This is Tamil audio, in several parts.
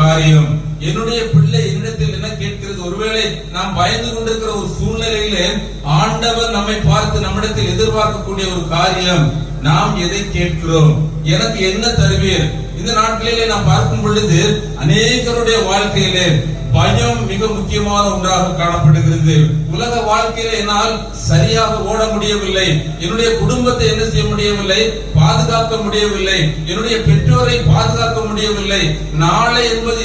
காரியம். என்னுடைய பிள்ளை என்னிடத்தில் என்ன கேட்கிறது? ஒருவேளை நாம் பயந்து கொண்டிருக்கிற ஒரு சூழ்நிலையிலே ஆண்டவர் நம்மை பார்த்து நம்மிடத்தில் எதிர்பார்க்கக்கூடிய ஒரு காரியம், நாம் எதை கேட்கிறோம்? எனக்கு என்ன தருவீர்? இந்த நாட்களிலே நாம் பார்க்கும் பொழுது அநேகருடைய வாழ்க்கையிலே பயம் மிக முக்கியமான ஒன்றாக காணப்படுகிறது. உலக வாழ்க்கையில என்னால் சரியாக ஓட முடியவில்லை, என்னுடைய குடும்பத்தை என்ன செய்ய முடியவில்லை, பாதுகாக்க முடியவில்லை, என்னுடைய பெற்றோரை பாதுகாக்க முடியவில்லை, நாளை என்பது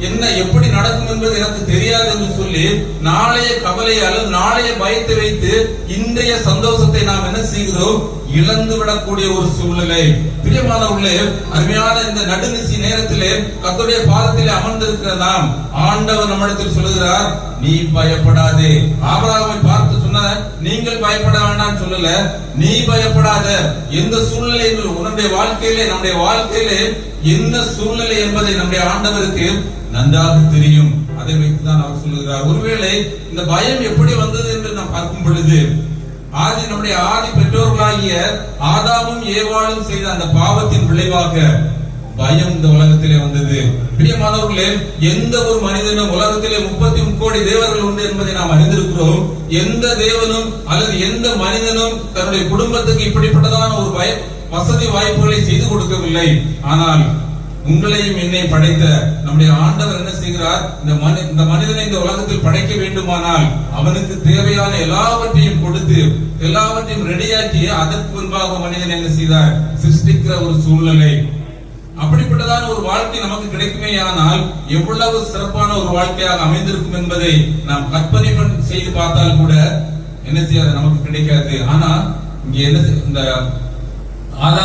என்ன எப்படி நடக்கும் என்பது எனக்கு தெரியாது என்று சொல்லி நாளைய கவலை அல்லது நாளைய பயத்தை வைத்து இன்றைய சந்தோஷத்தை நாம் என்ன செய்கிறோம்? இழந்து விடக்கூடிய ஒரு சூழ்நிலை. பிரியமானவர்களே, அருமையான இந்த நடுநிசி நேரத்திலே கர்த்தருடைய பாதத்திலே அமர்ந்திருக்கிற நாம், ஆண்டவர் நம்மிடத்தில் சொல்லுகிறார், நீ பயப்படாதே. ஆபிரகாமை பார்த்து சொன்ன, நீங்கள் பயப்பட வேண்டாம் சொல்லல, நீ பயப்படாத. எந்த சூழ்நிலை உன்னுடைய வாழ்க்கையிலே நம்முடைய வாழ்க்கையிலே என்ன சூழ்நிலை என்பதை நம்முடைய ஆண்டவருக்கு நன்றாக தெரியும். அதை வைத்துதான் அவர் சொல்லுகிறார். ஒருவேளை இந்த பயம் எப்படி வந்தது என்று நாம் பார்க்கும் பொழுது, நம்முடைய ஆதி பெற்றோர்களாகிய ஆதாமும் ஏவாளும் செய்த அந்த பாவத்தின் விளைவாக பயம் இந்த உலகத்திலே வந்தது. பிரியமானவர்களே, எந்த ஒரு மனிதனும் உலகத்திலே 33 கோடி தேவர்கள் உண்டு என்பதை நாம் அறிந்திருக்கிறோம். எந்த தேவனும் அல்லது எந்த மனிதனும் தன்னுடைய குடும்பத்துக்கு இப்படிப்பட்டதான ஒரு வசதி வாய்ப்புகளை செய்து கொடுக்கவில்லை. ஆனால் உங்களையும் என்னை படைத்த நம்முடைய ஆண்டவர் என்ன செய்கிறார்? இந்த மனிதனை இந்த உலகத்தில் படைக்க வேண்டுமானால் அவனுக்கு தேவையான எல்லாவற்றையும் கொடுத்து எல்லாவற்றையும் ரெடியாக்கி அதற்கு முன்பாக மனிதன் என்ன செய்தார்? சிருஷ்டிக்கிற ஒரு சூழ்நிலை. அப்படிப்பட்டதான ஒரு வாழ்க்கை நமக்கு கிடைக்குமே ஆனால் எவ்வளவு சிறப்பான ஒரு வாழ்க்கையாக அமைந்திருக்கும் என்பதை நாம் கற்பனை செய்து பார்த்தால் கூட என்ன செய்யாது, நமக்கு கிடைக்காது. ஆனா இங்க என்ன, இந்த ஆதாம்